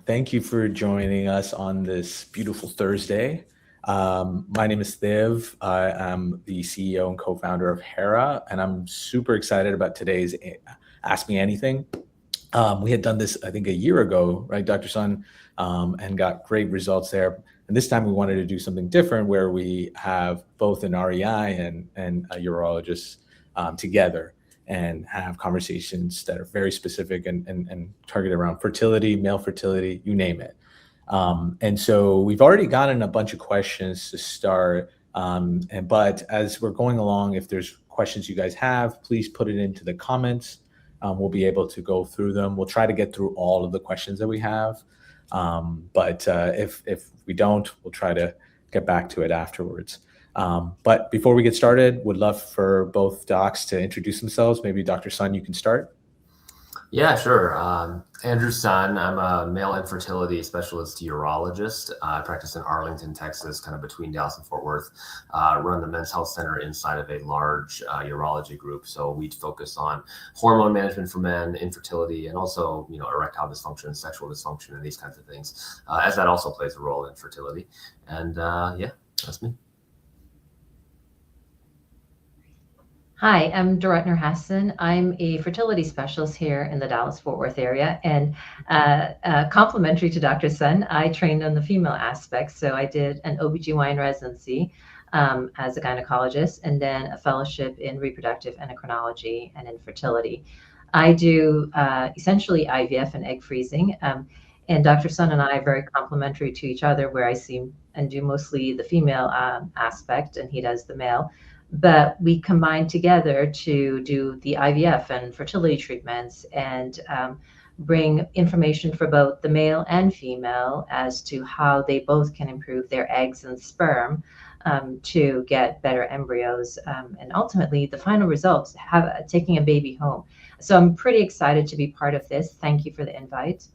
Thank you for joining us on this beautiful Thursday. My name is Thiv. I am the CEO and co-founder of Hera, and I'm super excited about today's Ask Me Anything. We had done this, I think, a year ago, right, Dr. Sun, and got great results there. And this time we wanted to do something different where we have both an REI and a urologist together and have conversations that are very specific and targeted around fertility, male fertility, you name it. And so we've already gotten a bunch of questions to start. But as we're going along, if there's questions you guys have, please put it into the comments. We'll be able to go through them. We'll try to get through all of the questions that we have. But if we don't, we'll try to get back to it afterwards. But before we get started, would love for both docs to introduce themselves. Maybe Dr. Sun, you can start. Yeah, sure. Andrew Sun. I'm a male infertility specialist urologist. I practice in Arlington, Texas, kind of between Dallas and Fort Worth. Run the Men's Health Center inside of a large urology group. So we focus on hormone management for men, infertility, and also erectile dysfunction, sexual dysfunction, and these kinds of things, as that also plays a role in fertility. And yeah, that's me. Hi, I'm Doretner Hassan. I'm a fertility specialist here in the Dallas-Fort Worth area, and complementary to Dr. Sun, I trained on the female aspect. So I did an OBGYN residency as a gynecologist, and then a fellowship in reproductive endocrinology and infertility. I do essentially IVF and egg freezing, and Dr. Sun and I are very complementary to each other, where I see and do mostly the female aspect, and he does the male. But we combine together to do the IVF and fertility treatments and bring information for both the male and female as to how they both can improve their eggs and sperm to get better embryos and ultimately the final results, taking a baby home. So I'm pretty excited to be part of this. Thank you for the invite.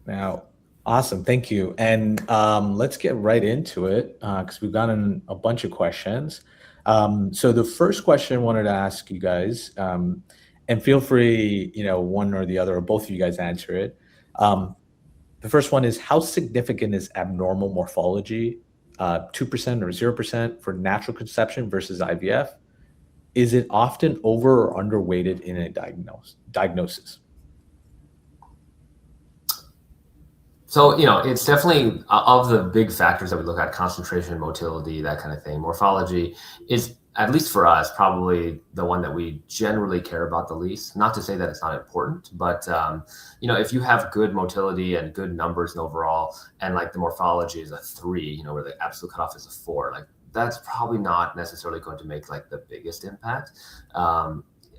Now, awesome, thank you. And let's get right into it because we've gotten a bunch of questions. So the first question I wanted to ask you guys, and feel free, one or the other or both of you guys answer it. The first one is, how significant is abnormal morphology, 2% or 0% for natural conception versus IVF? Is it often over or underweighted in a diagnosis? So, it's definitely, of the big factors that we look at, concentration, motility, that kind of thing, morphology is, at least for us, probably the one that we generally care about the least. Not to say that it's not important, but, if you have good motility and good numbers and overall, and like the morphology is a 3, where the absolute cutoff is a 4, like that's probably not necessarily going to make like the biggest impact.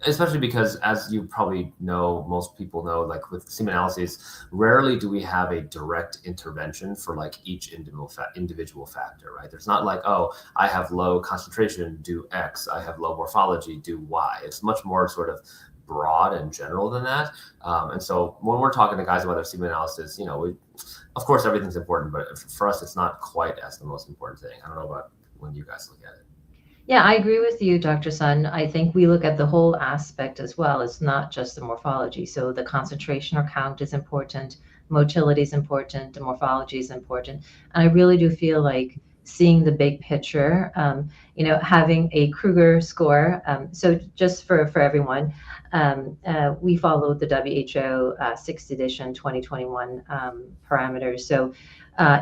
Especially because, as you probably know, most people know, like with semen analyses, rarely do we have a direct intervention for like each individual factor, right? There's not like, oh, I have low concentration, do X. I have low morphology, do Y. It's much more sort of broad and general than that. And so when we're talking to guys about their semen analysis, of course, everything's important, but for us, it's not quite as the most important thing. I don't know about when you guys look at it. Yeah, I agree with you, Dr. Sun. I think we look at the whole aspect as well. It's not just the morphology. So the concentration or count is important, motility is important, the morphology is important. And I really do feel like seeing the big picture, having a Kruger score. So just for everyone, we follow the WHO 6th edition 2021 parameters. So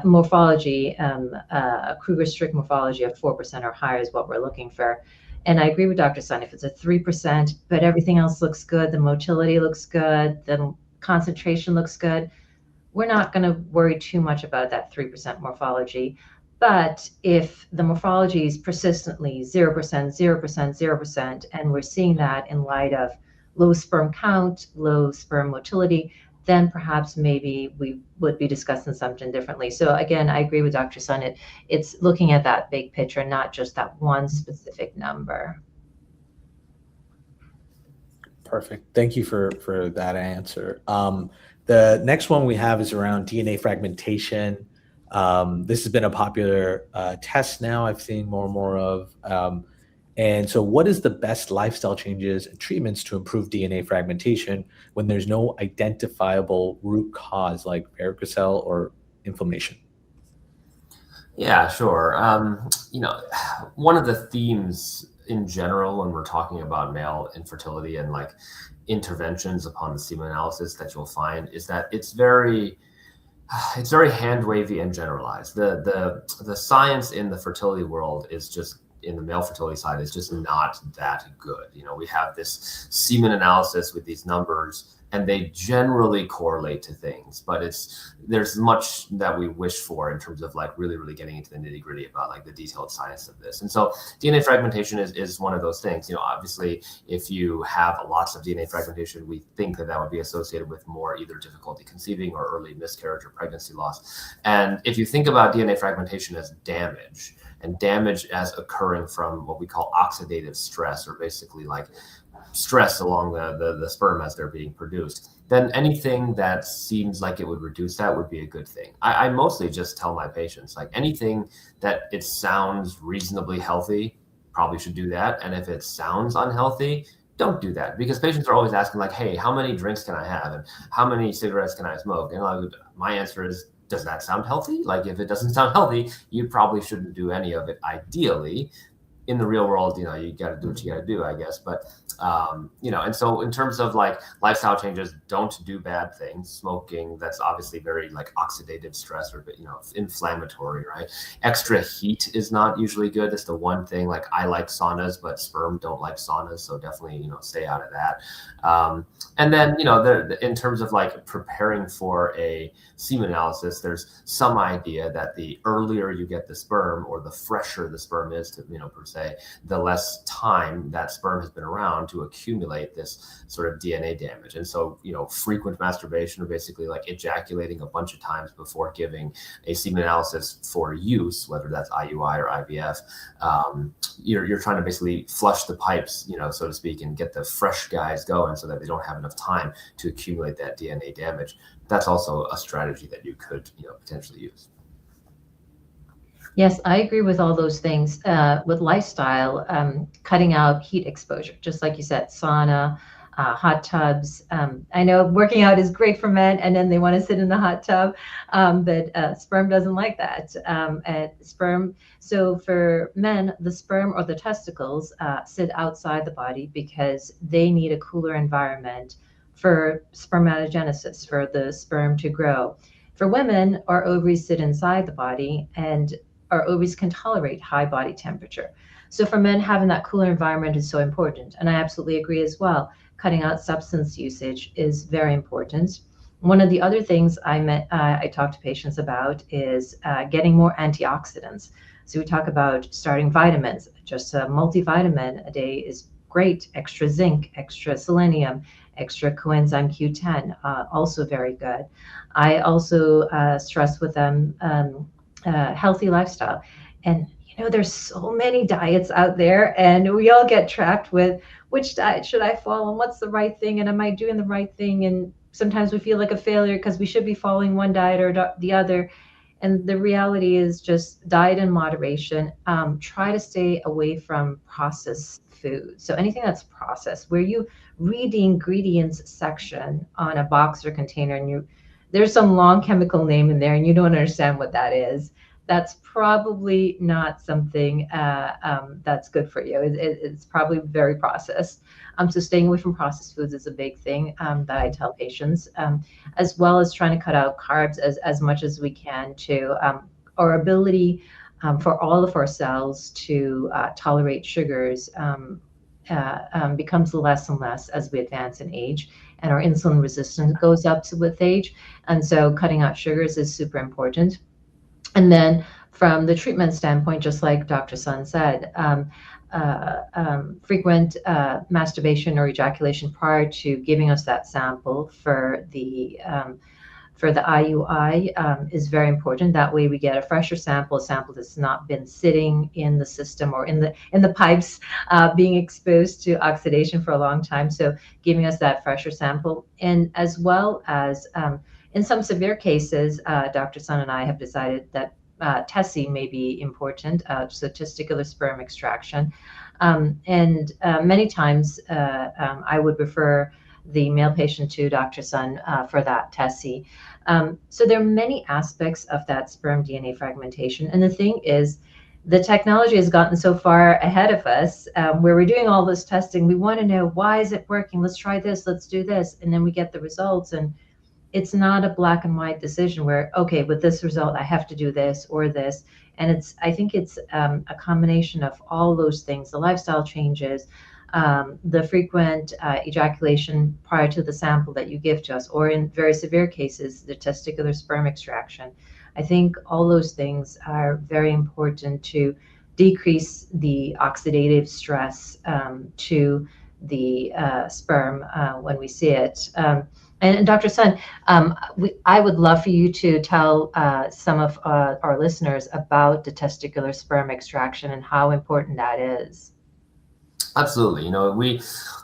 morphology, Kruger strict morphology of 4% or higher is what we're looking for. And I agree with Dr. Sun, if it's a 3%, but everything else looks good, the motility looks good, the concentration looks good, we're not going to worry too much about that 3% morphology. But if the morphology is persistently 0%, 0%, 0%, and we're seeing that in light of low sperm count, low sperm motility, then perhaps maybe we would be discussing something differently. So again, I agree with Dr. Sun. It's looking at that big picture, not just that one specific number. Perfect. Thank you for that answer. The next one we have is around DNA fragmentation. This has been a popular test now I've seen more and more of. And so what is the best lifestyle changes and treatments to improve DNA fragmentation when there's no identifiable root cause like varicocele or inflammation? Yeah, sure. One of the themes in general when we're talking about male infertility and like interventions upon the semen analysis that you'll find is that it's very hand wavy and generalized. The science in the fertility world is just in the male fertility side is just not that good. We have this semen analysis with these numbers, and they generally correlate to things, but there's much that we wish for in terms of like really, really getting into the nitty gritty about like the detailed science of this. And so DNA fragmentation is one of those things. Obviously, if you have lots of DNA fragmentation, we think that would be associated with more either difficulty conceiving or early miscarriage or pregnancy loss. And if you think about DNA fragmentation as damage, and damage as occurring from what we call oxidative stress, or basically like stress along the sperm as they're being produced, then anything that seems like it would reduce that would be a good thing. I mostly just tell my patients, like, anything that it sounds reasonably healthy, probably should do that. And if it sounds unhealthy, don't do that, because patients are always asking like, hey, how many drinks can I have? And how many cigarettes can I smoke? And my answer is, does that sound healthy? Like, if it doesn't sound healthy, you probably shouldn't do any of it, ideally. In the real world, you got to do what you got to do, I guess. But, and so in terms of like lifestyle changes, don't do bad things. Smoking, that's obviously very like oxidative stress or, inflammatory, right? Extra heat is not usually good. That's the one thing. Like, I like saunas, but sperm don't like saunas. So definitely, stay out of that. And then, in terms of like preparing for a semen analysis, there's some idea that the earlier you get the sperm, or the fresher the sperm is to, per se, the less time that sperm has been around to accumulate this sort of DNA damage. And so, frequent masturbation, or basically like ejaculating a bunch of times before giving a semen analysis for use, whether that's IUI or IVF, you're trying to basically flush the pipes, so to speak, and get the fresh guys going so that they don't have enough time to accumulate that DNA damage. That's also a strategy that you could, potentially use. Yes, I agree with all those things. With lifestyle, cutting out heat exposure, just like you said, sauna, hot tubs. I know working out is great for men, and then they want to sit in the hot tub, but sperm doesn't like that. So for men, the sperm or the testicles sit outside the body because they need a cooler environment for spermatogenesis, for the sperm to grow. For women, our ovaries sit inside the body, and our ovaries can tolerate high body temperature. So for men, having that cooler environment is so important. And I absolutely agree as well. Cutting out substance usage is very important. One of the other things I talk to patients about is getting more antioxidants. So we talk about starting vitamins. Just a multivitamin a day is great. Extra zinc, extra selenium, extra coenzyme Q10, also very good. I also stress with them healthy lifestyle. And there's so many diets out there, and we all get trapped with which diet should I follow and what's the right thing, and am I doing the right thing? And sometimes we feel like a failure because we should be following one diet or the other. And the reality is just diet in moderation. Try to stay away from processed food. So anything that's processed, where you read the ingredients section on a box or container, and there's some long chemical name in there and you don't understand what that is, that's probably not something that's good for you. It's probably very processed. So staying away from processed foods is a big thing that I tell patients, as well as trying to cut out carbs as much as we can to our ability for all of our cells to tolerate sugars becomes less and less as we advance in age, and our insulin resistance goes up with age. And so cutting out sugars is super important. And then from the treatment standpoint, just like Dr. Sun said, frequent masturbation or ejaculation prior to giving us that sample for the IUI is very important. That way we get a fresher sample, a sample that's not been sitting in the system or in the pipes being exposed to oxidation for a long time. So giving us that fresher sample, and as well as in some severe cases, Dr. Sun and I have decided that TESE may be important, so testicular sperm extraction. Many times I would refer the male patient to Dr. Sun for that TESE. So there are many aspects of that sperm DNA fragmentation. And the thing is, the technology has gotten so far ahead of us where we're doing all this testing. We want to know, why is it working? Let's try this, let's do this. And then we get the results. And it's not a black and white decision where, okay, with this result, I have to do this or this. And I think it's a combination of all those things, the lifestyle changes, the frequent ejaculation prior to the sample that you give to us, or in very severe cases, the testicular sperm extraction. I think all those things are very important to decrease the oxidative stress to the sperm when we see it. And Dr. Sun, I would love for you to tell some of our listeners about the testicular sperm extraction and how important that is. Absolutely.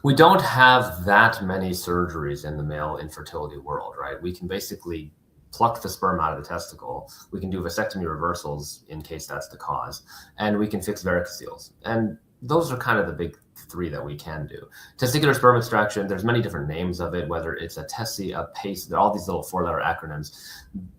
We don't have that many surgeries in the male infertility world, right? We can basically pluck the sperm out of the testicle. We can do vasectomy reversals in case that's the cause, and we can fix varicoceles. And those are kind of the big three that we can do. Testicular sperm extraction, there's many different names of it, whether it's a TESE, a PACE, they're all these little 4-letter acronyms.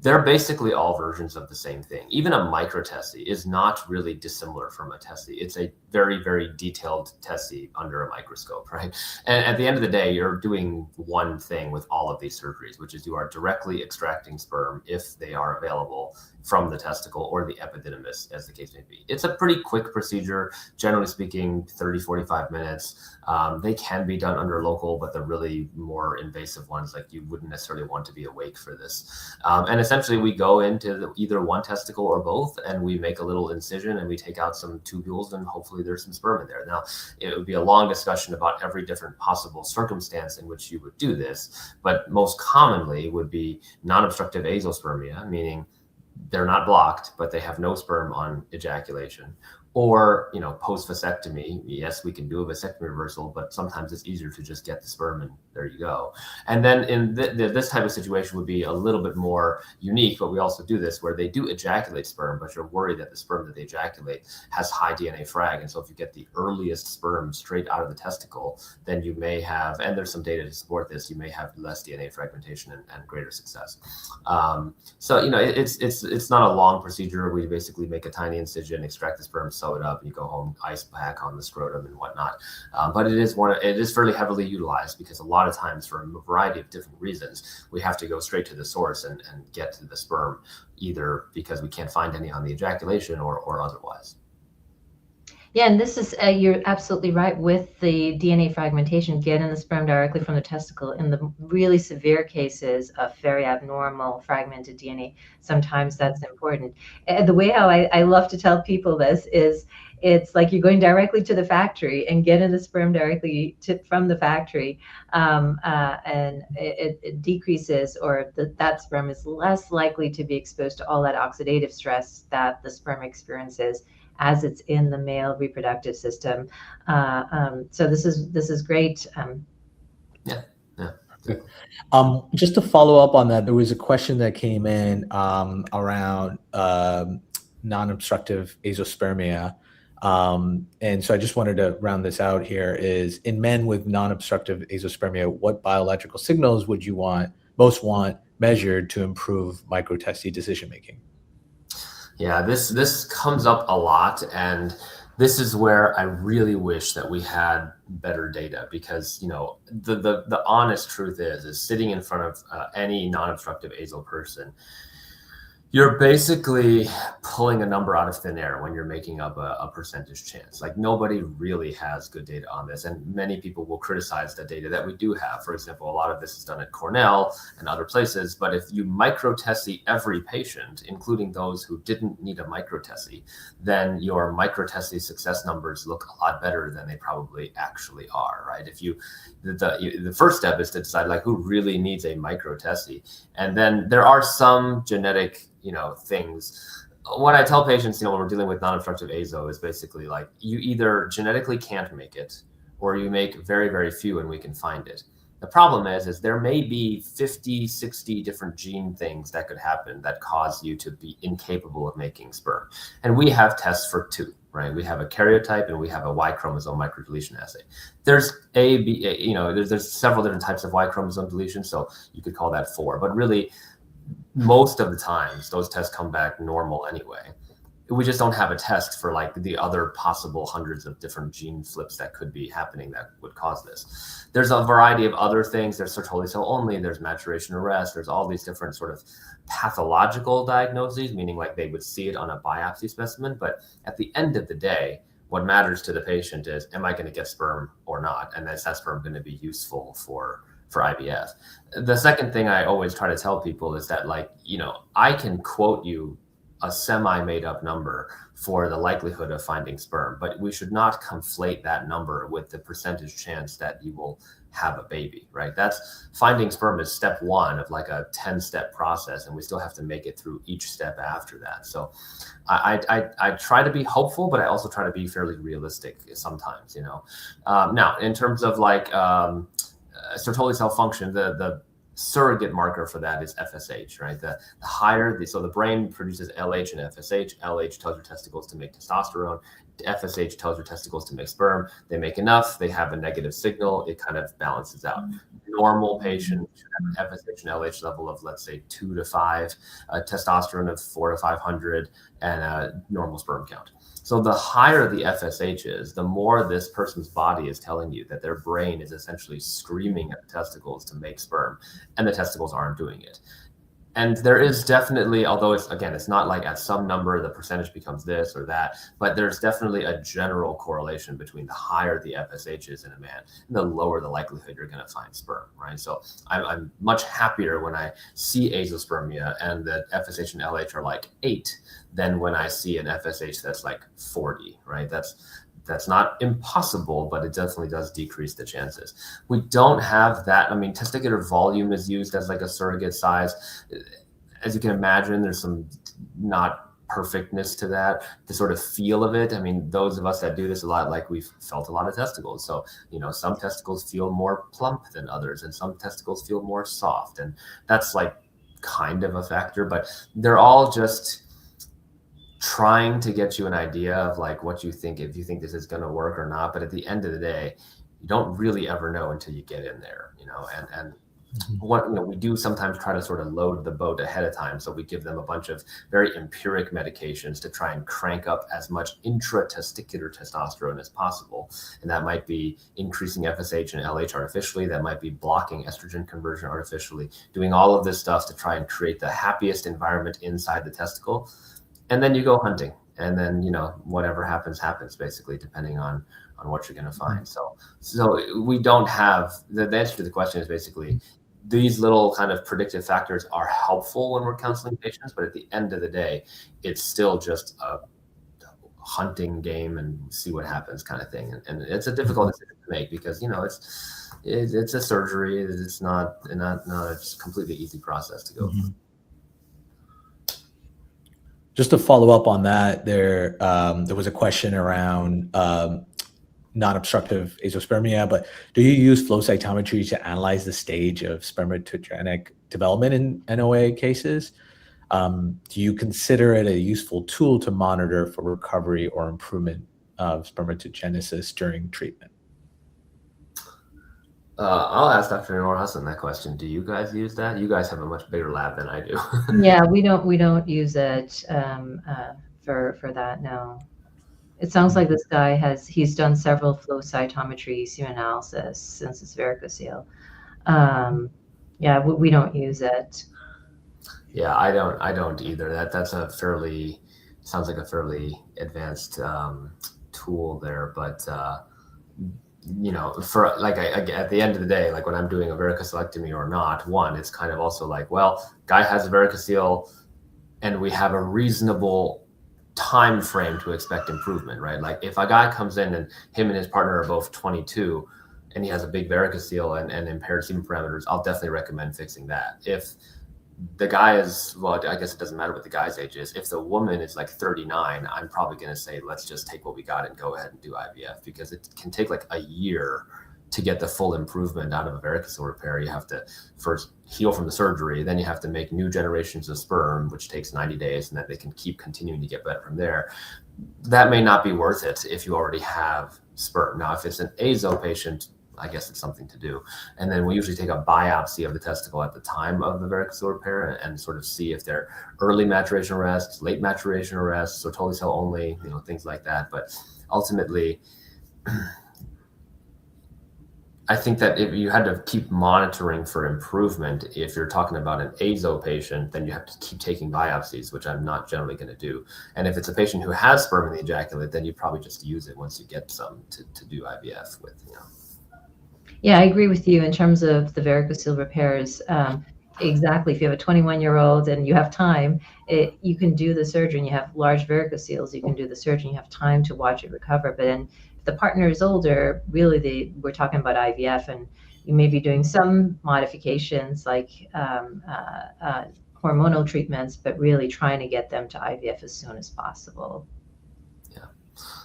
They're basically all versions of the same thing. Even a micro-TESE is not really dissimilar from a TESE. It's a very, very detailed TESE under a microscope, right? And at the end of the day, you're doing one thing with all of these surgeries, which is you are directly extracting sperm if they are available from the testicle or the epididymis, as the case may be. It's a pretty quick procedure, generally speaking, 30, 45 minutes. They can be done under local, but they're really more invasive ones. Like, you wouldn't necessarily want to be awake for this. And essentially we go into either one testicle or both, and we make a little incision and we take out some tubules, and hopefully there's some sperm in there. Now, it would be a long discussion about every different possible circumstance in which you would do this, but most commonly would be non-obstructive azoospermia, meaning they're not blocked, but they have no sperm on ejaculation. Or, post vasectomy, yes, we can do a vasectomy reversal, but sometimes it's easier to just get the sperm and there you go. And then in this type of situation would be a little bit more unique, but we also do this where they do ejaculate sperm, but you're worried that the sperm that they ejaculate has high DNA frag. And so if you get the earliest sperm straight out of the testicle, then you may have, and there's some data to support this, you may have less DNA fragmentation and greater success. So, it's not a long procedure. We basically make a tiny incision, extract the sperm, sew it up, and you go home, ice pack on the scrotum and whatnot. But it is fairly heavily utilized because a lot of times, for a variety of different reasons, we have to go straight to the source and get to the sperm, either because we can't find any on the ejaculation or otherwise. Yeah, and this is, you're absolutely right with the DNA fragmentation, getting the sperm directly from the testicle. In the really severe cases of very abnormal fragmented DNA, sometimes that's important. And the way how I love to tell people this is, it's like you're going directly to the factory and getting the sperm directly from the factory, and it decreases, or that sperm is less likely to be exposed to all that oxidative stress that the sperm experiences as it's in the male reproductive system. So this is great. Yeah. Just to follow up on that, there was a question that came in around non-obstructive azoospermia. And so I just wanted to round this out here. Is, in men with non-obstructive azoospermia, what biological signals would you most want measured to improve micro-TESE decision making? Yeah, this comes up a lot, and this is where I really wish that we had better data, because the honest truth is sitting in front of any non-obstructive azo person, you're basically pulling a number out of thin air when you're making up a percentage chance. Like, nobody really has good data on this, and many people will criticize the data that we do have. For example, a lot of this is done at Cornell and other places, but if you micro-TESE every patient, including those who didn't need a micro-TESE, then your micro-TESE success numbers look a lot better than they probably actually are, right? If the first step is to decide, like, who really needs a micro-TESE, and then there are some genetic things. What I tell patients, when we're dealing with non-obstructive azo, is basically like, you either genetically can't make it, or you make very, very few and we can find it. The problem is there may be 50, 60 different gene things that could happen that cause you to be incapable of making sperm. And we have tests for 2. right? We have a karyotype and we have a Y chromosome microdeletion assay. There's there's several different types of Y chromosome deletion, so you could call that 4. But really, most of the times, those tests come back normal anyway. We just don't have a test for like the other possible hundreds of different gene flips that could be happening that would cause this. There's a variety of other things. There's Sertoli cell only, there's maturation arrest, there's all these different sort of pathological diagnoses, meaning like they would see it on a biopsy specimen. But at the end of the day, what matters to the patient is, am I going to get sperm or not? And is that sperm going to be useful for IVF? The second thing I always try to tell people is that, like, I can quote you a semi-made up number for the likelihood of finding sperm, but we should not conflate that number with the percentage chance that you will have a baby, right? That's finding sperm is step 1 of like a 10-step process, and we still have to make it through each step after that. So I try to be hopeful, but I also try to be fairly realistic sometimes, Now, in terms of like Sertoli cell function, the surrogate marker for that is FSH, right? The higher, so the brain produces LH and FSH. LH tells your testicles to make testosterone. FSH tells your testicles to make sperm. They make enough, they have a negative signal, it kind of balances out. Normal patient should have an FSH and LH level of, let's say, 2 to 5, testosterone of 4 to 500, and a normal sperm count. So the higher the FSH is, the more this person's body is telling you that their brain is essentially screaming at the testicles to make sperm, and the testicles aren't doing it. And there is definitely, although it's not like at some number the percentage becomes this or that, but there's definitely a general correlation between the higher the FSH is in a man and the lower the likelihood you're going to find sperm, right? So I'm much happier when I see azoospermia and the FSH and LH are like 8 than when I see an FSH that's like 40, right? That's not impossible, but it definitely does decrease the chances. We don't have that. I mean, testicular volume is used as like a surrogate size. As you can imagine, there's some not perfectness to that, the sort of feel of it. I mean, those of us that do this a lot, like, we've felt a lot of testicles. So, some testicles feel more plump than others, and some testicles feel more soft. And that's like kind of a factor, but they're all just trying to get you an idea of like what you think, if you think this is going to work or not. But at the end of the day, you don't really ever know until you get in there, and what we do sometimes try to sort of load the boat ahead of time. So we give them a bunch of very empiric medications to try and crank up as much intratesticular testosterone as possible. And that might be increasing FSH and LH artificially. That might be blocking estrogen conversion artificially, doing all of this stuff to try and create the happiest environment inside the testicle. And then you go hunting, and then, whatever happens, basically, depending on what you're going to find. So we don't have, the answer to the question is basically, these little kind of predictive factors are helpful when we're counseling patients, but at the end of the day, it's still just a hunting game and see what happens kind of thing. And it's a difficult decision to make because, it's a surgery. It's not a completely easy process to go through. Just to follow up on that, there was a question around non-obstructive azoospermia, but do you use flow cytometry to analyze the stage of spermatogenic development in NOA cases? Do you consider it a useful tool to monitor for recovery or improvement of spermatogenesis during treatment? I'll ask Dr. Noor Hassan that question. Do you guys use that? You guys have a much bigger lab than I do. Yeah, we don't use it for that. No. It sounds like this guy he's done several flow cytometry semen analysis since his varicocele. Yeah, we don't use it. Yeah, I don't either. That's sounds like a fairly advanced tool there, but for like at the end of the day, like when I'm doing a varicocelectomy or not, it's kind of also like, well, guy has a varicocele, and we have a reasonable time frame to expect improvement, right? Like if a guy comes in and him and his partner are both 22 and he has a big varicocele and impaired semen parameters, I'll definitely recommend fixing that. If the guy is, well, I guess it doesn't matter what the guy's age is. If the woman is like 39, I'm probably going to say, let's just take what we got and go ahead and do IVF, because it can take like a year to get the full improvement out of a varicocele repair. You have to first heal from the surgery, then you have to make new generations of sperm, which takes 90 days, and then they can keep continuing to get better from there. that may not be worth it if you already have sperm. Now, if it's an azo patient, I guess it's something to do. And then we usually take a biopsy of the testicle at the time of the varicocele repair and sort of see if they're early maturation arrests, late maturation arrests, or totally cell only, things like that. But ultimately, I think that if you had to keep monitoring for improvement, if you're talking about an azo patient, then you have to keep taking biopsies, which I'm not generally going to do. And if it's a patient who has sperm in the ejaculate, then you probably just use it once you get some to do IVF with. Yeah, I agree with you in terms of the varicocele repairs. Exactly. If you have a 21-year-old and you have time, you can do the surgery and you have large varicoceles, you can do the surgery, you have time to watch it recover. But then if the partner is older, really we're talking about IVF, and you may be doing some modifications like hormonal treatments, but really trying to get them to IVF as soon as possible.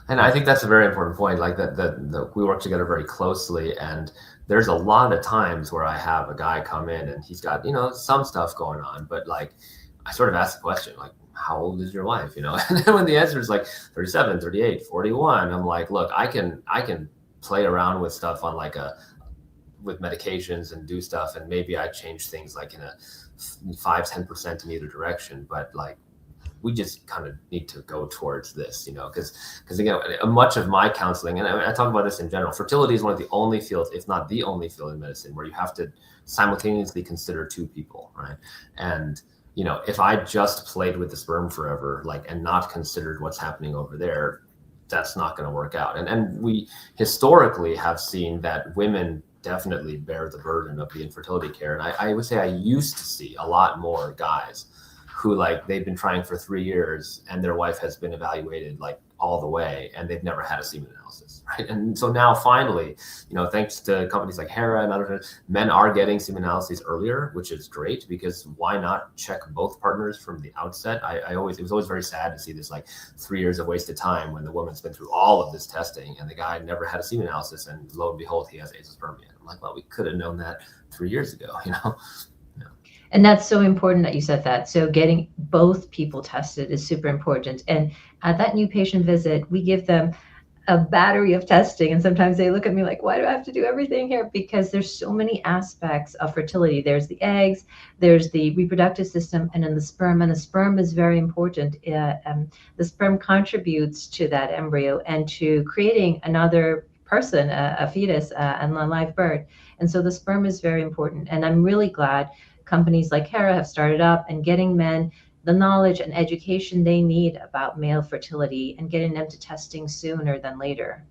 And I think that's a very important point, like that we work together very closely. And there's a lot of times where I have a guy come in and he's got, some stuff going on, but like, I sort of ask the question, like, how old is your wife? And then when the answer is like 37, 38, 41, I'm like, look, I can play around with stuff on with medications and do stuff. And maybe I change things like in a 5-10% in either direction, but like, we just kind of need to go towards this, because again, much of my counseling, and I talk about this in general, fertility is one of the only fields, if not the only field in medicine, where you have to simultaneously consider two people, right? And if I just played with the sperm forever, and not considered what's happening over there, that's not going to work out. And we historically have seen that women definitely bear the burden of the infertility care. And I would say I used to see a lot more guys who they've been trying for 3 years and their wife has been evaluated all the way and they've never had a semen analysis, right? And so now finally, thanks to companies like Hera and others, men are getting semen analyses earlier, which is great, because why not check both partners from the outset? It was always very sad to see this 3 years of wasted time when the woman's been through all of this testing and the guy never had a semen analysis, and lo and behold, he has azoospermia. I'm like, well, we could have known that 3 years ago, And that's so important that you said that. So getting both people tested is super important. And at that new patient visit, we give them a battery of testing. And sometimes they look at me like, why do I have to do everything here? Because there's so many aspects of fertility. There's the eggs, there's the reproductive system, and then the sperm. And the sperm is very important. The sperm contributes to that embryo and to creating another person, a fetus, and a live bird. And so the sperm is very important. And I'm really glad companies like Hera have started up and getting men the knowledge and education they need about male fertility and getting them to testing sooner than later.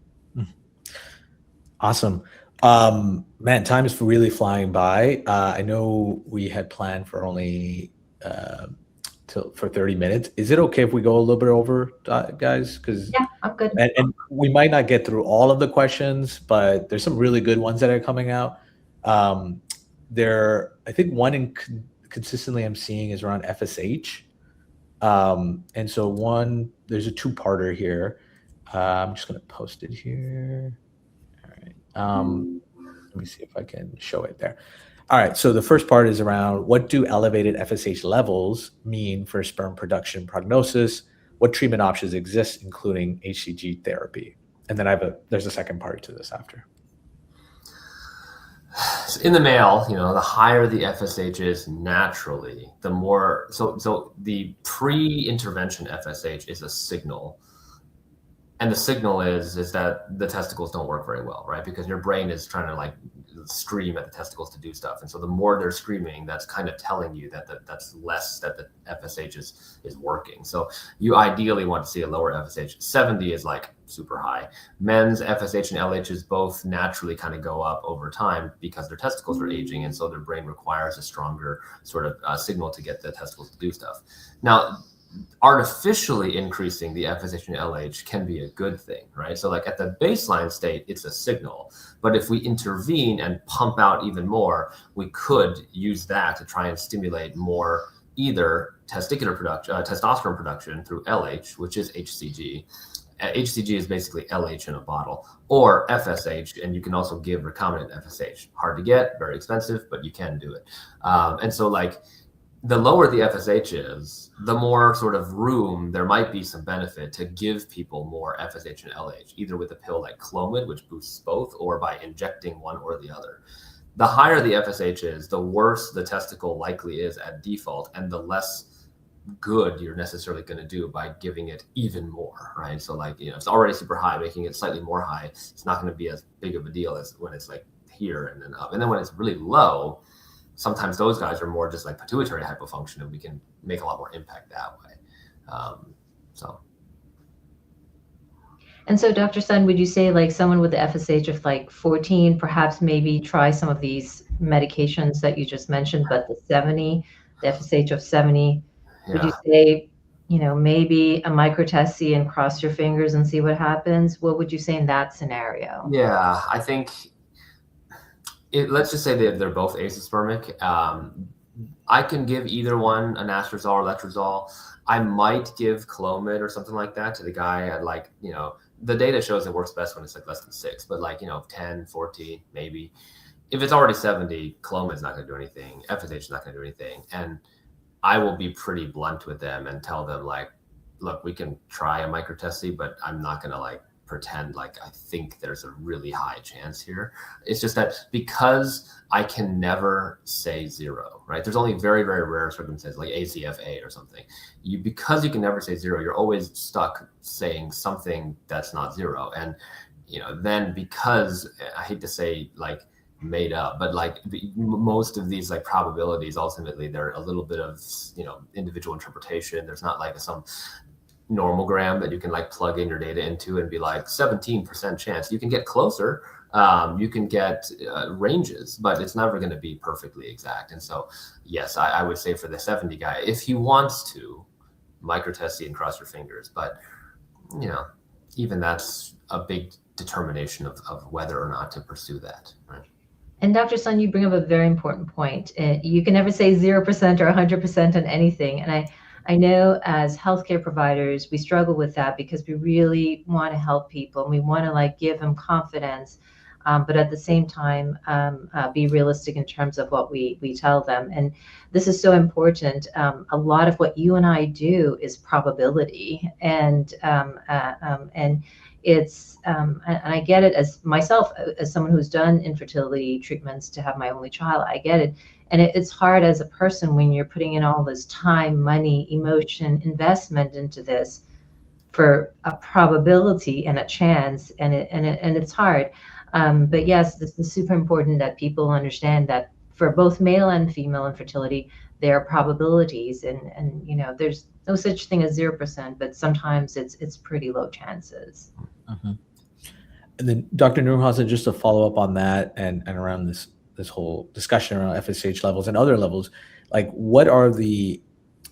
Awesome. Man, time is really flying by. I know we had planned for only for 30 minutes. Is it okay if we go a little bit over, guys? Yeah, I'm good. And we might not get through all of the questions, but there's some really good ones that are coming out. I think one consistently I'm seeing is around FSH. And so there's a two-parter here. I'm just going to post it here. All right. Let me see if I can show it there. All right. So the first part is around, what do elevated FSH levels mean for sperm production prognosis? What treatment options exist, including HCG therapy? And then there's a second part to this after. In the male, the higher the FSH is naturally, the more, so the pre-intervention FSH is a signal. And the signal is that the testicles don't work very well, right? Because your brain is trying to scream at the testicles to do stuff. And so the more they're screaming, that's kind of telling you that's less that the FSH is working. So you ideally want to see a lower FSH. 70 is super high. Men's FSH and LHs both naturally kind of go up over time because their testicles are aging. And so their brain requires a stronger sort of signal to get the testicles to do stuff. Now, artificially increasing the FSH and LH can be a good thing, right? So at the baseline state, it's a signal. But if we intervene and pump out even more, we could use that to try and stimulate more either testosterone production through LH, which is HCG. HCG is basically LH in a bottle, or FSH, and you can also give recombinant FSH. Hard to get, very expensive, but you can do it. And so the lower the FSH is, the more sort of room there might be some benefit to give people more FSH and LH, either with a pill like Clomid, which boosts both, or by injecting one or the other. The higher the FSH is, the worse the testicle likely is at default, and the less good you're necessarily going to do by giving it even more, right? So like, it's already super high, making it slightly more high, it's not going to be as big of a deal as when it's like here and then up. And then when it's really low, sometimes those guys are more just like pituitary hypofunction, and we can make a lot more impact that way. And so, Dr. Sun, would you say like someone with the FSH of like 14, perhaps maybe try some of these medications that you just mentioned, but the FSH of 70, would you say, maybe a micro-TESE and cross your fingers and see what happens? What would you say in that scenario? Yeah, I think let's just say they're both azoospermic. I can give either one anastrozole or letrozole. I might give Clomid or something like that to the guy at like, the data shows it works best when it's like less than 6, but like, 10, 14, maybe. If it's already 70, Clomid's not going to do anything. FSH is not going to do anything. And I will be pretty blunt with them and tell them like, look, we can try a micro-TESE, but I'm not going to like pretend like I think there's a really high chance here. It's just that because I can never say 0, right? There's only very, very rare circumstances like ACFA or something. Because you can never say 0, you're always stuck saying something that's not 0. And, then because I hate to say like made up, but like most of these like probabilities, ultimately, they're a little bit of, individual interpretation. There's not like some normogram that you can like plug in your data into and be like 17% chance. You can get closer, you can get ranges, but it's never going to be perfectly exact. And so yes, I would say for the 70 guy, if he wants to, micro-TESE and cross your fingers, but even that's a big determination of whether or not to pursue that, right? And Dr. Sun, you bring up a very important point. You can never say 0% or 100% on anything. And I know as healthcare providers, we struggle with that because we really want to help people and we want to like give them confidence, but at the same time, be realistic in terms of what we tell them. And this is so important. A lot of what you and I do is probability, and it's and I get it as myself, as someone who's done infertility treatments to have my only child. I get it. And it's hard as a person when you're putting in all this time, money, emotion, investment into this for a probability and a chance, and it's hard. But yes, this is super important that people understand that for both male and female infertility, there are probabilities, and there's no such thing as 0%, but sometimes it's pretty low chances. Mm-hmm. And then Dr. Nurhasan, just to follow up on that and around this whole discussion around FSH levels and other levels, like what are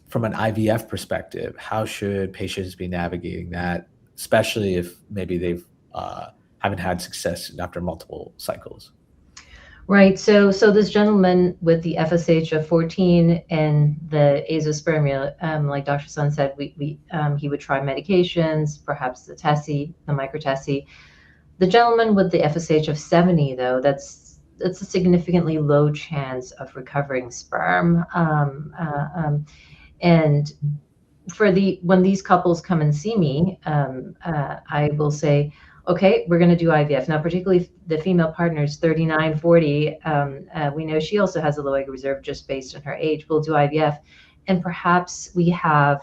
from an IVF perspective, how should patients be navigating that, especially if maybe they've haven't had success after multiple cycles? Right. So this gentleman with the FSH of 14 and the azoospermia, like Dr. Sun said, he would try medications, perhaps the TESE, the micro-TESE. The gentleman with the FSH of 70, though, that's a significantly low chance of recovering sperm. And when these couples come and see me, I will say, okay, we're going to do IVF. Now, particularly if the female partner is 39, 40, we know she also has a low egg reserve just based on her age. We'll do IVF. And perhaps we have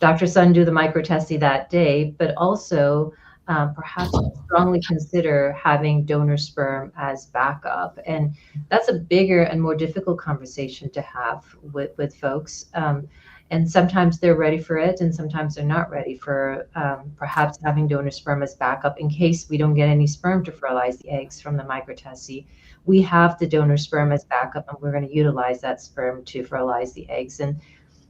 Dr. Sun do the micro-TESE that day, but also perhaps strongly consider having donor sperm as backup. And that's a bigger and more difficult conversation to have with folks. And sometimes they're ready for it, and sometimes they're not ready for perhaps having donor sperm as backup in case we don't get any sperm to fertilize the eggs from the micro-TESE. We have the donor sperm as backup, and we're going to utilize that sperm to fertilize the eggs. And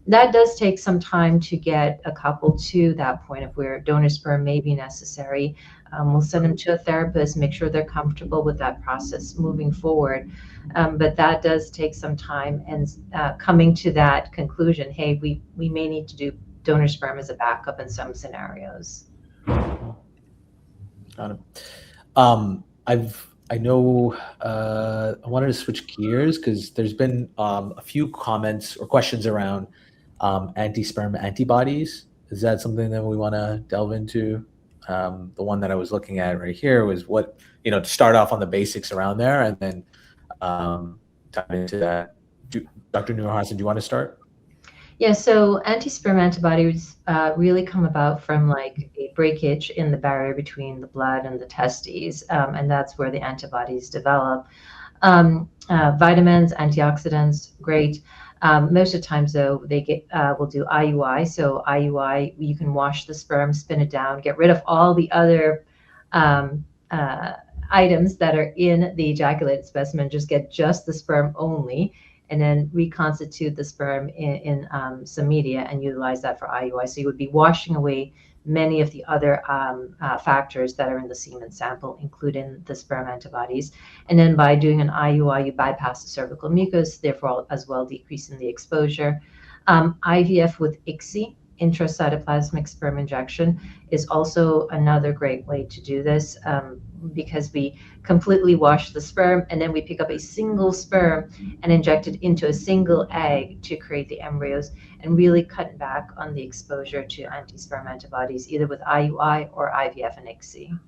that does take some time to get a couple to that point of where donor sperm may be necessary. We'll send them to a therapist, make sure they're comfortable with that process moving forward. But that does take some time, and coming to that conclusion, hey, we may need to do donor sperm as a backup in some scenarios. Got it. I know I wanted to switch gears because there's been a few comments or questions around anti-sperm antibodies. Is that something that we want to delve into? The one that I was looking at right here was what, to start off on the basics around there and then dive into that. Dr. Noor Hassan, do you want to start? Yeah, so anti-sperm antibodies really come about from like a breakage in the barrier between the blood and the testes, and that's where the antibodies develop. Vitamins, antioxidants, great. Most of the times, though, they will do IUI. So IUI, you can wash the sperm, spin it down, get rid of all the other um, items that are in the ejaculated specimen, just get just the sperm only, and then reconstitute the sperm in some media and utilize that for IUI. So you would be washing away many of the other factors that are in the semen sample, including the sperm antibodies. And then by doing an IUI, you bypass the cervical mucus, therefore as well decreasing the exposure. IVF with ICSI, intracytoplasmic sperm injection, is also another great way to do this because we completely wash the sperm and then we pick up a single sperm and inject it into a single egg to create the embryos, and really cut back on the exposure to anti-sperm antibodies, either with IUI or IVF and ICSI.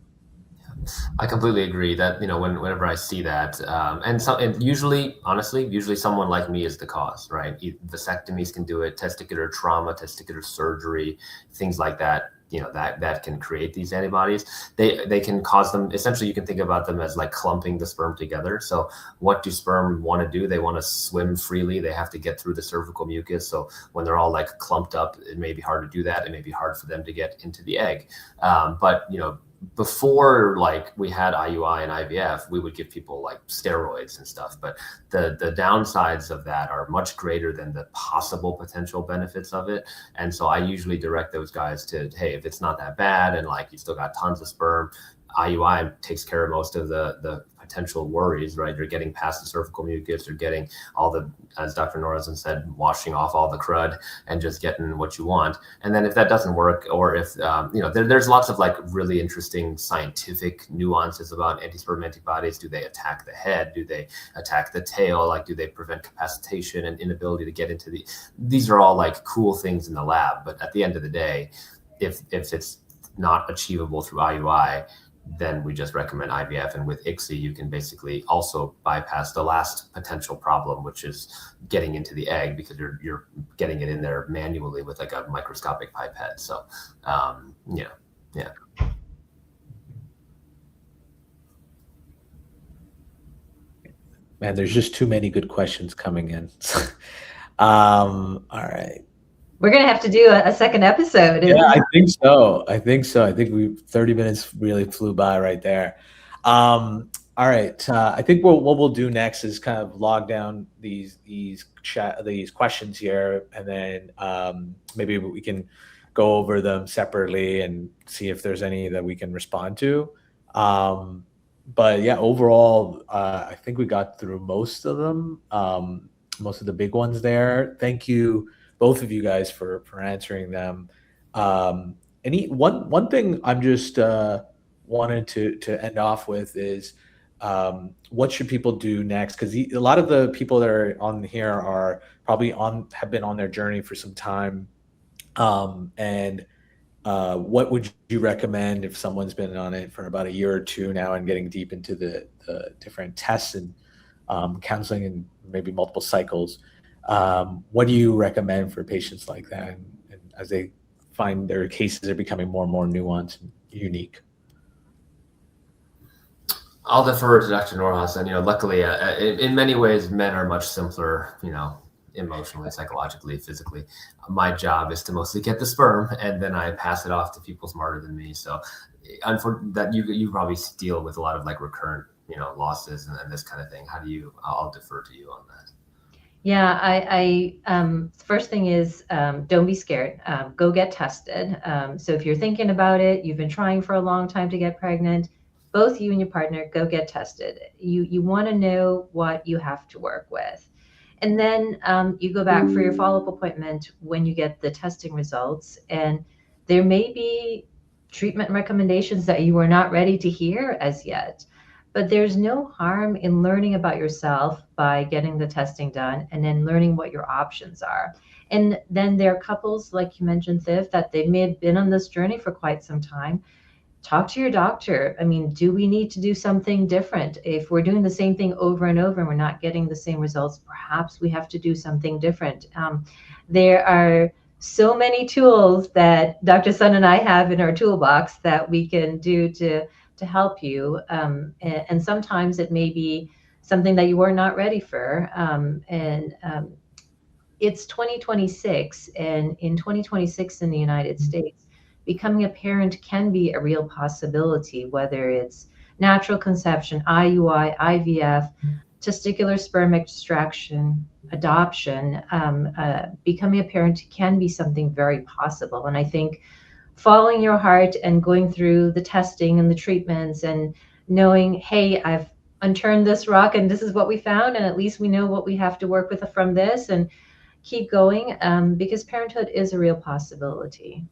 I completely agree that, whenever I see that, and usually, honestly, someone like me is the cause, right? Vasectomies can do it, testicular trauma, testicular surgery, things like that. That can create these antibodies. They can cause them. Essentially, you can think about them as like clumping the sperm together. So what do sperm want to do? They want to swim freely. They have to get through the cervical mucus. So when they're all like clumped up, it may be hard to do that. It may be hard for them to get into the egg. But before like we had IUI and IVF, we would give people like steroids and stuff, but the downsides of that are much greater than the possible potential benefits of it. And so I usually direct those guys to, hey, if it's not that bad and like you still got tons of sperm, IUI takes care of most of the potential worries, right? You're getting past the cervical mucus, you're getting all the, as Dr. Noor Hassan said, washing off all the crud and just getting what you want. And then if that doesn't work, or if, there's lots of like really interesting scientific nuances about anti-sperm antibodies. Do they attack the head? Do they attack the tail? Like, do they prevent capacitation and inability to get into these are all like cool things in the lab. But at the end of the day, if it's not achievable through IUI, then we just recommend IVF. And with ICSI, you can basically also bypass the last potential problem, which is getting into the egg, because you're getting it in there manually with like a microscopic pipette. So, yeah. Man, there's just too many good questions coming in. All right. We're going to have to do a second episode. Yeah, I think so. I think 30 minutes really flew by right there. All right. I think what we'll do next is kind of log down these questions here, and then maybe we can go over them separately and see if there's any that we can respond to. But yeah, overall, I think we got through most of them, most of the big ones there. Thank you, both of you guys, for answering them. One thing I'm just wanted to end off with is what should people do next? Because a lot of the people that are on here are probably have been on their journey for some time. And what would you recommend if someone's been on it for about a year or two now and getting deep into the different tests and counseling and maybe multiple cycles? What do you recommend for patients like that, and as they find their cases are becoming more and more nuanced and unique? I'll defer to Dr. Noor Hassan. Luckily, in many ways, men are much simpler, emotionally, psychologically, physically. My job is to mostly get the sperm, and then I pass it off to people smarter than me. So, that you probably deal with a lot of like recurrent, losses and this kind of thing. How do you? I'll defer to you on that. Yeah, I first thing is don't be scared. Go get tested. So if you're thinking about it, you've been trying for a long time to get pregnant, both you and your partner, go get tested. You want to know what you have to work with. And then you go back for your follow-up appointment when you get the testing results. And there may be treatment recommendations that you are not ready to hear as yet. But there's no harm in learning about yourself by getting the testing done and then learning what your options are. And then there are couples, like you mentioned, Thiv, that they may have been on this journey for quite some time. Talk to your doctor. I mean, do we need to do something different? If we're doing the same thing over and over and we're not getting the same results, perhaps we have to do something different. There are so many tools that Dr. Sun and I have in our toolbox that we can do to help you. And sometimes it may be something that you are not ready for. It's 2026, and in 2026 in the United States, becoming a parent can be a real possibility, whether it's natural conception, IUI, IVF, testicular sperm extraction, adoption. Becoming a parent can be something very possible. And I think following your heart and going through the testing and the treatments and knowing, hey, I've unturned this rock and this is what we found, and at least we know what we have to work with from this, and keep going, because parenthood is a real possibility.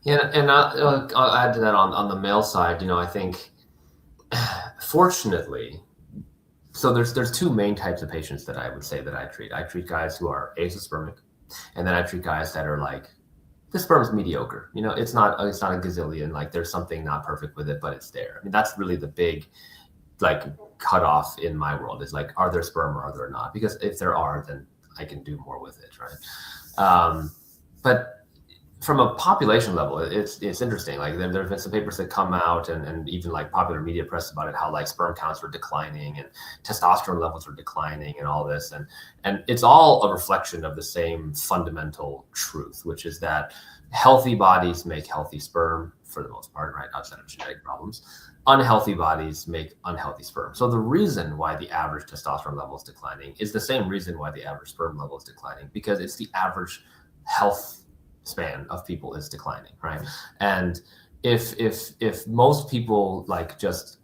Yeah, and I'll add to that on the male side. I think, fortunately, so there's two main types of patients that I would say that I treat. I treat guys who are azoospermic, and then I treat guys that are like, the sperm's mediocre. It's not a gazillion. Like, there's something not perfect with it, but it's there. I mean, that's really the big like cutoff in my world, is like, are there sperm or are there not? Because if there are, then I can do more with it, right? But from a population level, it's interesting. Like, there've been some papers that come out, and even like popular media press about it, how like sperm counts are declining and testosterone levels are declining and all this, and it's all a reflection of the same fundamental truth, which is that healthy bodies make healthy sperm for the most part, right? Outside of genetic problems. Unhealthy bodies make unhealthy sperm. So the reason why the average testosterone level is declining is the same reason why the average sperm level is declining, because it's the average health span of people is declining, right? And if most people like just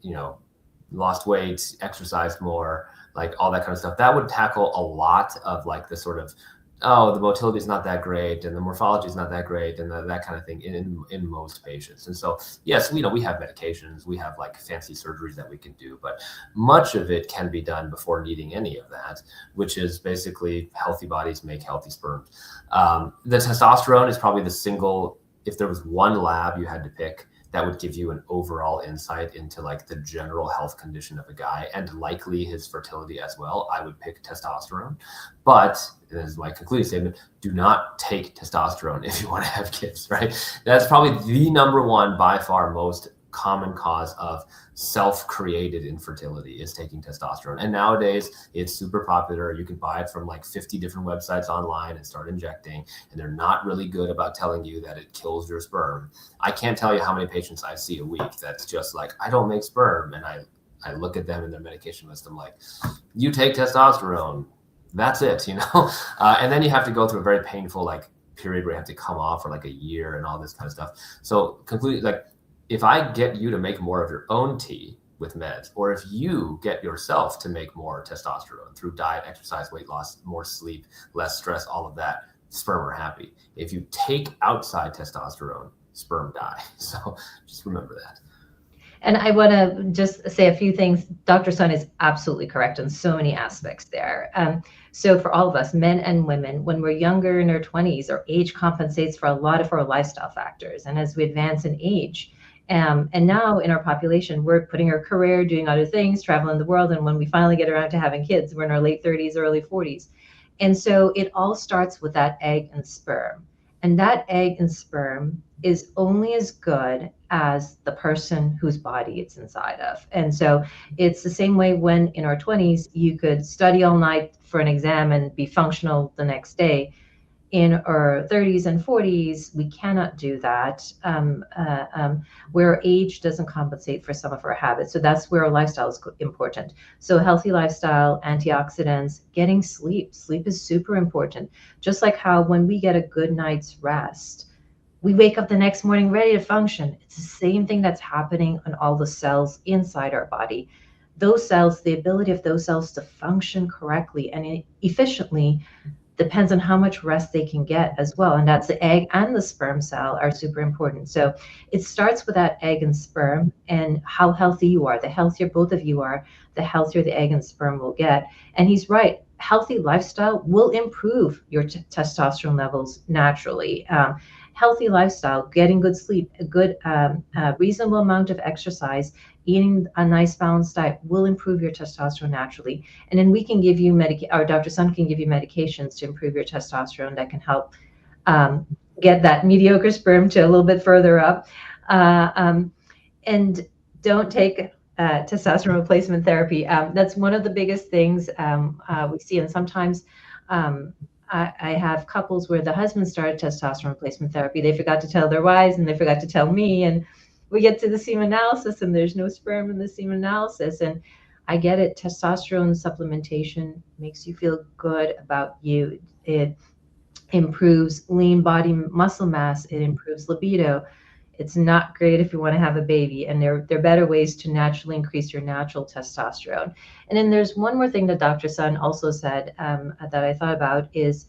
lost weight, exercised more, like all that kind of stuff, that would tackle a lot of like the sort of, oh, the motility is not that great and the morphology is not that great and that kind of thing in most patients. And so, yes, we have medications, we have like fancy surgeries that we can do, but much of it can be done before needing any of that, which is basically healthy bodies make healthy sperm. The testosterone is probably the single, if there was one lab you had to pick that would give you an overall insight into like the general health condition of a guy and likely his fertility as well, I would pick testosterone. But, and this is my concluding statement, do not take testosterone if you want to have kids, right? That's probably the number one, by far, most common cause of self-created infertility is taking testosterone. And nowadays it's super popular. You can buy it from like 50 different websites online and start injecting, and they're not really good about telling you that it kills your sperm. I can't tell you how many patients I see a week that's just like, I don't make sperm. And I look at them in their medication list. I'm like, you take testosterone, that's it, and then you have to go through a very painful like period where you have to come off for like a year and all this kind of stuff. So completely, like, if I get you to make more of your own tea with meds, or if you get yourself to make more testosterone through diet, exercise, weight loss, more sleep, less stress, all of that, sperm are happy. If you take outside testosterone, sperm die. So just remember that. And I want to just say a few things. Dr. Sun is absolutely correct on so many aspects there. So for all of us, men and women, when we're younger in our 20s, our age compensates for a lot of our lifestyle factors. And as we advance in age, and now in our population, we're putting our career, doing other things, traveling the world. And when we finally get around to having kids, we're in our late 30s, early 40s. And so it all starts with that egg and sperm. And that egg and sperm is only as good as the person whose body it's inside of. And so it's the same way when in our 20s, you could study all night for an exam and be functional the next day. In our 30s and 40s, we cannot do that, where age doesn't compensate for some of our habits. So that's where our lifestyle is important. So healthy lifestyle, antioxidants, getting sleep. Sleep is super important. Just like how when we get a good night's rest, we wake up the next morning ready to function. It's the same thing that's happening on all the cells inside our body. Those cells, the ability of those cells to function correctly and efficiently depends on how much rest they can get as well. And that's the egg and the sperm cell are super important. So it starts with that egg and sperm and how healthy you are. The healthier both of you are, the healthier the egg and sperm will get. And he's right. Healthy lifestyle will improve your testosterone levels naturally. Healthy lifestyle, getting good sleep, a good reasonable amount of exercise, eating a nice balanced diet will improve your testosterone naturally. And then we can give you or Dr. Sun can give you medications to improve your testosterone that can help get that mediocre sperm to a little bit further up. And don't take testosterone replacement therapy. That's one of the biggest things we see. And sometimes I have couples where the husband started testosterone replacement therapy. They forgot to tell their wives and they forgot to tell me. And we get to the semen analysis and there's no sperm in the semen analysis. And I get it. Testosterone supplementation makes you feel good about you. It improves lean body muscle mass. It improves libido. It's not great if you want to have a baby, and there are better ways to naturally increase your natural testosterone. And then there's one more thing that Dr. Sun also said that I thought about is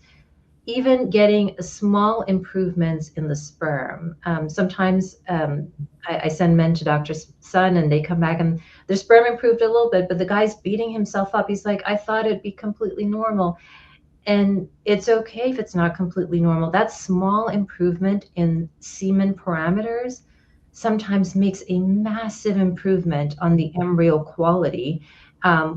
even getting small improvements in the sperm. Sometimes I send men to Dr. Sun and they come back and their sperm improved a little bit, but the guy's beating himself up. He's like, I thought it'd be completely normal. And it's okay if it's not completely normal. That small improvement in semen parameters sometimes makes a massive improvement on the embryo quality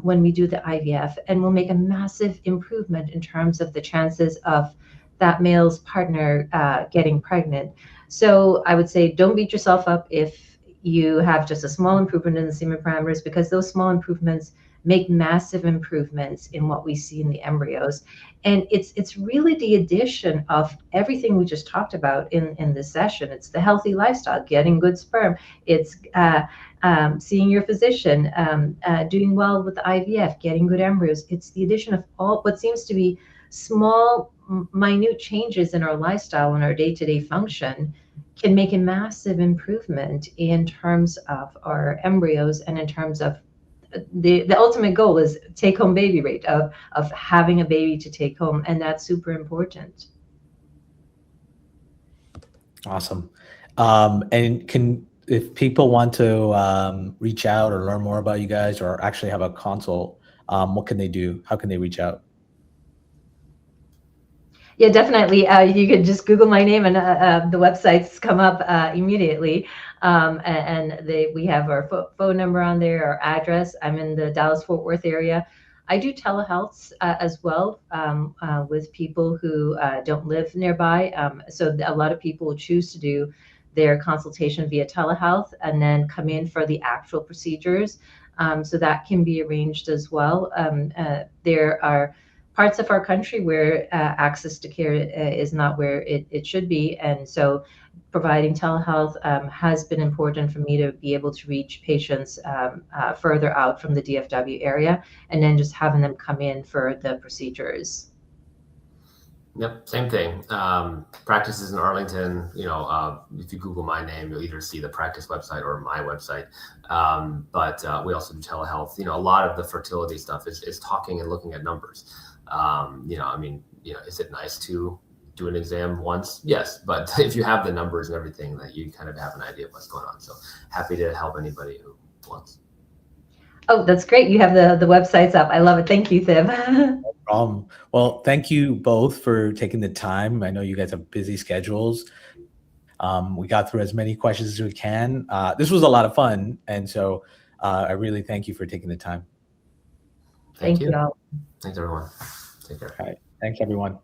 when we do the IVF, and will make a massive improvement in terms of the chances of that male's partner getting pregnant. So I would say don't beat yourself up if you have just a small improvement in the semen parameters, because those small improvements make massive improvements in what we see in the embryos. And it's really the addition of everything we just talked about in this session. It's the healthy lifestyle, getting good sperm. It's seeing your physician, doing well with the IVF, getting good embryos. It's the addition of all what seems to be small, minute changes in our lifestyle and our day-to-day function can make a massive improvement in terms of our embryos and in terms of the ultimate goal is take-home baby rate of having a baby to take home, and that's super important. Awesome. And if people want to reach out or learn more about you guys or actually have a consult, what can they do? How can they reach out? Yeah, definitely. You could just Google my name and the websites come up immediately. And we have our phone number on there, our address. I'm in the Dallas-Fort Worth area. I do telehealths as well with people who don't live nearby. So a lot of people choose to do their consultation via telehealth and then come in for the actual procedures. So that can be arranged as well. There are parts of our country where access to care is not where it should be. And so providing telehealth has been important for me to be able to reach patients further out from the DFW area, and then just having them come in for the procedures. Yep, same thing. Practices in Arlington, if you Google my name, you'll either see the practice website or my website. But we also do telehealth. A lot of the fertility stuff is talking and looking at numbers. Is it nice to do an exam once? Yes, but if you have the numbers and everything, that you kind of have an idea of what's going on. So happy to help anybody who wants. Oh, that's great. You have the websites up. I love it. Thank you, Thiv. No problem. Well, thank you both for taking the time. I know you guys have busy schedules. We got through as many questions as we can. This was a lot of fun. And so I really thank you for taking the time. Thank you all. Thanks, everyone. Take care. All right. Thanks, everyone.